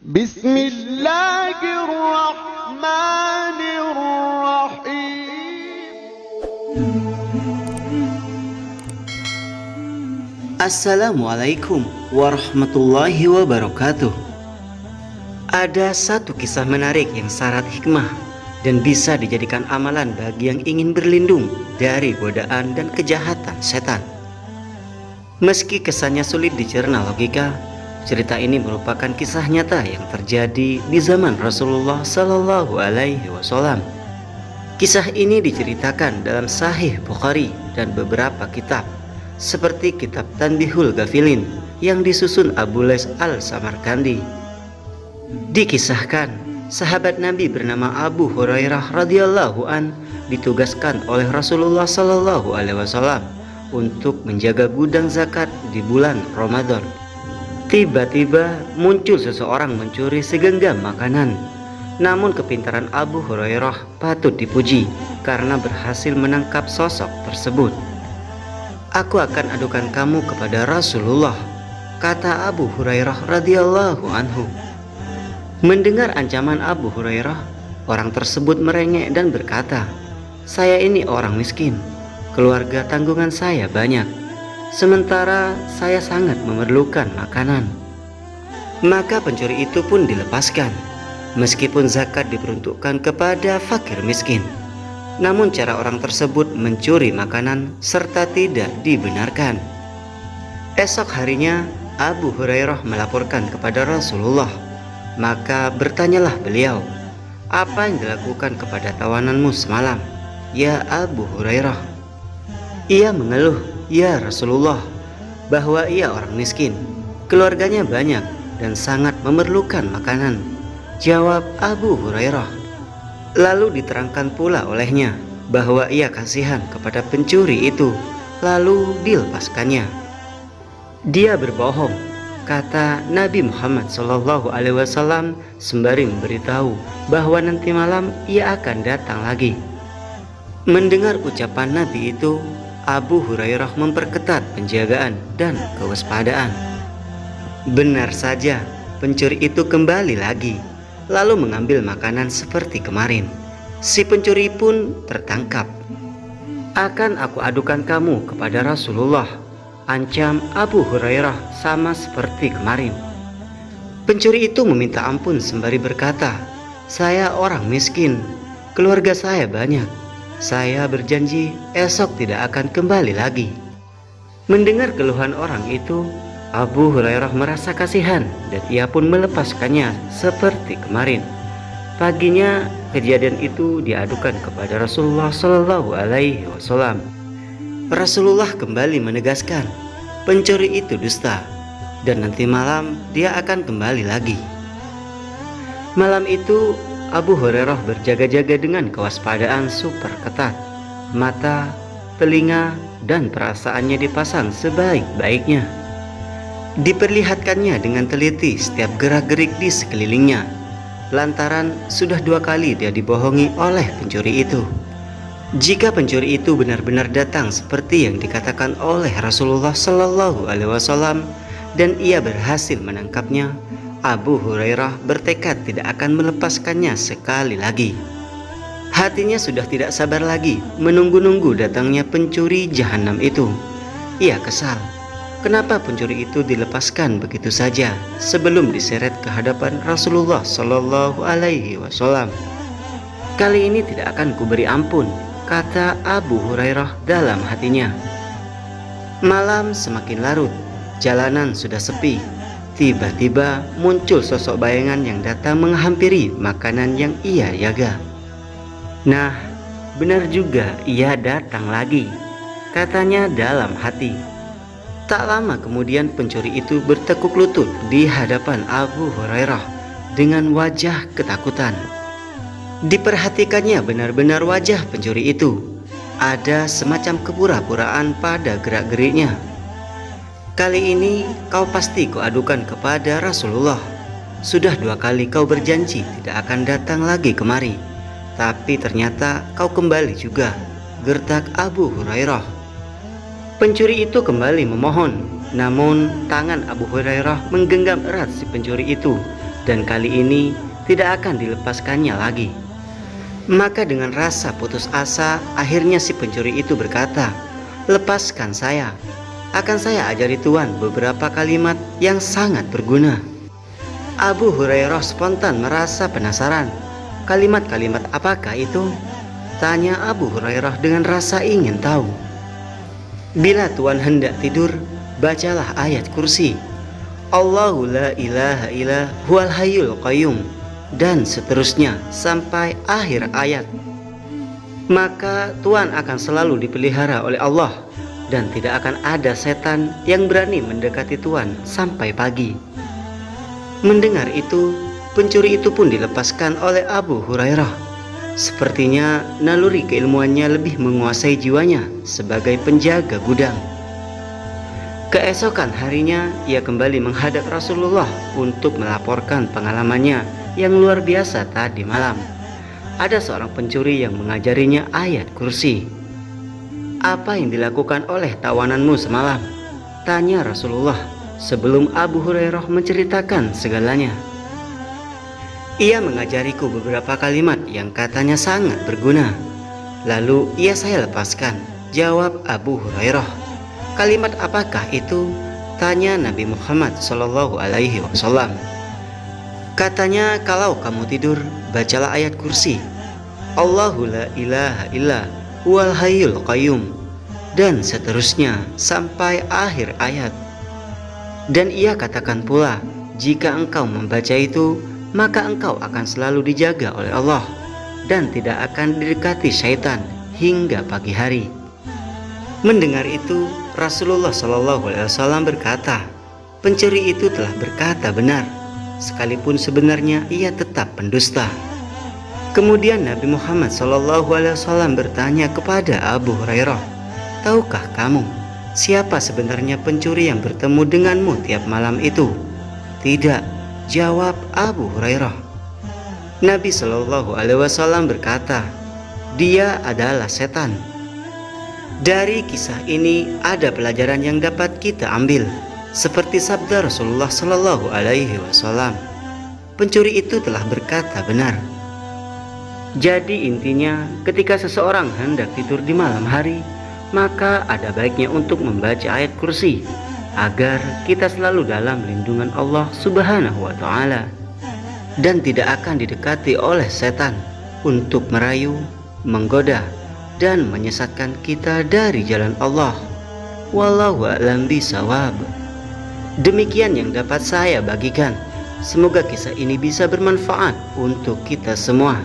Bismillahirrahmanirrahim. Assalamualaikum warahmatullahi wabarakatuh. Ada satu kisah menarik yang syarat hikmah dan bisa dijadikan amalan bagi yang ingin berlindung dari godaan dan kejahatan setan. Meski kesannya sulit dicerna logika, cerita ini merupakan kisah nyata yang terjadi di zaman Rasulullah Sallallahu Alaihi Wasallam. Kisah ini diceritakan dalam Sahih Bukhari dan beberapa kitab, seperti kitab Tanbihul Ghafilin yang disusun Abu Lais Al-Samarkandi. Dikisahkan, sahabat Nabi bernama Abu Hurairah radhiyallahu an ditugaskan oleh Rasulullah Sallallahu Alaihi Wasallam untuk menjaga gudang zakat di bulan Ramadan. Tiba-tiba muncul seseorang mencuri segenggam makanan. Namun kepintaran Abu Hurairah patut dipuji karena berhasil menangkap sosok tersebut. "Aku akan adukan kamu kepada Rasulullah," kata Abu Hurairah radhiyallahu anhu. Mendengar ancaman Abu Hurairah, orang tersebut merengek dan berkata, "Saya ini orang miskin. Keluarga tanggungan saya banyak. Sementara saya sangat memerlukan makanan." Maka pencuri itu pun dilepaskan. Meskipun zakat diperuntukkan kepada fakir miskin, namun cara orang tersebut mencuri makanan serta tidak dibenarkan. Esok harinya Abu Hurairah melaporkan kepada Rasulullah. Maka bertanyalah beliau, "Apa yang dilakukan kepada tawananmu semalam, ya Abu Hurairah?" Ia mengeluh, "Ya Rasulullah, bahwa ia orang miskin, keluarganya banyak dan sangat memerlukan makanan," jawab Abu Hurairah. Lalu diterangkan pula olehnya bahwa ia kasihan kepada pencuri itu, lalu dilepaskannya. "Dia berbohong," kata Nabi Muhammad SAW sembari memberitahu bahwa nanti malam ia akan datang lagi. Mendengar ucapan Nabi itu, Abu Hurairah memperketat penjagaan dan kewaspadaan. Benar saja, pencuri itu kembali lagi, lalu mengambil makanan seperti kemarin. Si pencuri pun tertangkap. "Akan aku adukan kamu kepada Rasulullah," ancam Abu Hurairah sama seperti kemarin. Pencuri itu meminta ampun sembari berkata, "Saya orang miskin, keluarga saya banyak. Saya berjanji esok tidak akan kembali lagi." Mendengar keluhan orang itu, Abu Hurairah merasa kasihan dan ia pun melepaskannya seperti kemarin. Paginya kejadian itu diadukan kepada Rasulullah Sallallahu Alaihi Wasallam. Rasulullah kembali menegaskan, pencuri itu dusta dan nanti malam dia akan kembali lagi. Malam itu Abu Hurairah berjaga-jaga dengan kewaspadaan super ketat. Mata, telinga, dan perasaannya dipasang sebaik-baiknya. Diperlihatkannya dengan teliti setiap gerak-gerik di sekelilingnya, lantaran sudah 2 kali dia dibohongi oleh pencuri itu. Jika pencuri itu benar-benar datang seperti yang dikatakan oleh Rasulullah Sallallahu Alaihi Wasallam dan ia berhasil menangkapnya, Abu Hurairah bertekad tidak akan melepaskannya sekali lagi. Hatinya sudah tidak sabar lagi menunggu-nunggu datangnya pencuri jahanam itu. Ia kesal, kenapa pencuri itu dilepaskan begitu saja sebelum diseret ke hadapan Rasulullah Sallallahu Alaihi Wasallam. "Kali ini tidak akan kuberi ampun," kata Abu Hurairah dalam hatinya. Malam semakin larut, jalanan sudah sepi. Tiba-tiba muncul sosok bayangan yang datang menghampiri makanan yang ia jaga. "Nah, benar juga ia datang lagi," katanya dalam hati. Tak lama kemudian pencuri itu bertekuk lutut di hadapan Abu Hurairah dengan wajah ketakutan. Diperhatikannya benar-benar wajah pencuri itu. Ada semacam kepura-puraan pada gerak-geriknya. "Kali ini kau pasti kuadukan kepada Rasulullah. Sudah 2 kali kau berjanji tidak akan datang lagi kemari, tapi ternyata kau kembali juga," gertak Abu Hurairah. Pencuri itu kembali memohon, namun tangan Abu Hurairah menggenggam erat si pencuri itu dan kali ini tidak akan dilepaskannya lagi. Maka dengan rasa putus asa, akhirnya si pencuri itu berkata, "Lepaskan saya, akan saya ajari Tuan beberapa kalimat yang sangat berguna." Abu Hurairah spontan merasa penasaran. "Kalimat-kalimat apakah itu?" tanya Abu Hurairah dengan rasa ingin tahu. "Bila Tuan hendak tidur, bacalah ayat kursi, Allahu la ilaha illa huwal hayyul qayyum, dan seterusnya sampai akhir ayat. Maka Tuan akan selalu dipelihara oleh Allah dan tidak akan ada setan yang berani mendekati Tuan sampai pagi." Mendengar itu, pencuri itu pun dilepaskan oleh Abu Hurairah. Sepertinya naluri keilmuannya lebih menguasai jiwanya sebagai penjaga gudang. Keesokan harinya, ia kembali menghadap Rasulullah untuk melaporkan pengalamannya yang luar biasa tadi malam. Ada seorang pencuri yang mengajarinya ayat kursi. "Apa yang dilakukan oleh tawananmu semalam?" tanya Rasulullah sebelum Abu Hurairah menceritakan segalanya. "Ia mengajariku beberapa kalimat yang katanya sangat berguna. Lalu ia saya lepaskan," jawab Abu Hurairah. "Kalimat apakah itu?" tanya Nabi Muhammad SAW. "Katanya, kalau kamu tidur, bacalah ayat kursi, Allahu la ilaha illa huwal hayyul qayyum, dan seterusnya sampai akhir ayat. Dan ia katakan pula, jika engkau membaca itu, maka engkau akan selalu dijaga oleh Allah dan tidak akan didekati syaitan hingga pagi hari." Mendengar itu, Rasulullah SAW berkata, "Pencuri itu telah berkata benar, sekalipun sebenarnya ia tetap pendusta." Kemudian Nabi Muhammad SAW bertanya kepada Abu Hurairah, "Tahukah kamu siapa sebenarnya pencuri yang bertemu denganmu tiap malam itu?" "Tidak," jawab Abu Hurairah. Nabi SAW berkata, "Dia adalah setan." Dari kisah ini ada pelajaran yang dapat kita ambil, seperti sabda Rasulullah SAW, pencuri itu telah berkata benar. Jadi intinya, ketika seseorang hendak tidur di malam hari, maka ada baiknya untuk membaca ayat kursi agar kita selalu dalam lindungan Allah Subhanahu wa Ta'ala dan tidak akan didekati oleh setan untuk merayu, menggoda, dan menyesatkan kita dari jalan Allah. Wallahu a'lam bishawab. Demikian yang dapat saya bagikan. Semoga kisah ini bisa bermanfaat untuk kita semua,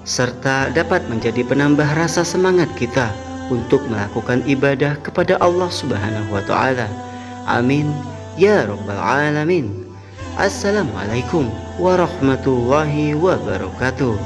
serta dapat menjadi penambah rasa semangat kita untuk melakukan ibadah kepada Allah Subhanahu wa Ta'ala. Amin ya rabbal alamin. Assalamualaikum warahmatullahi wabarakatuh.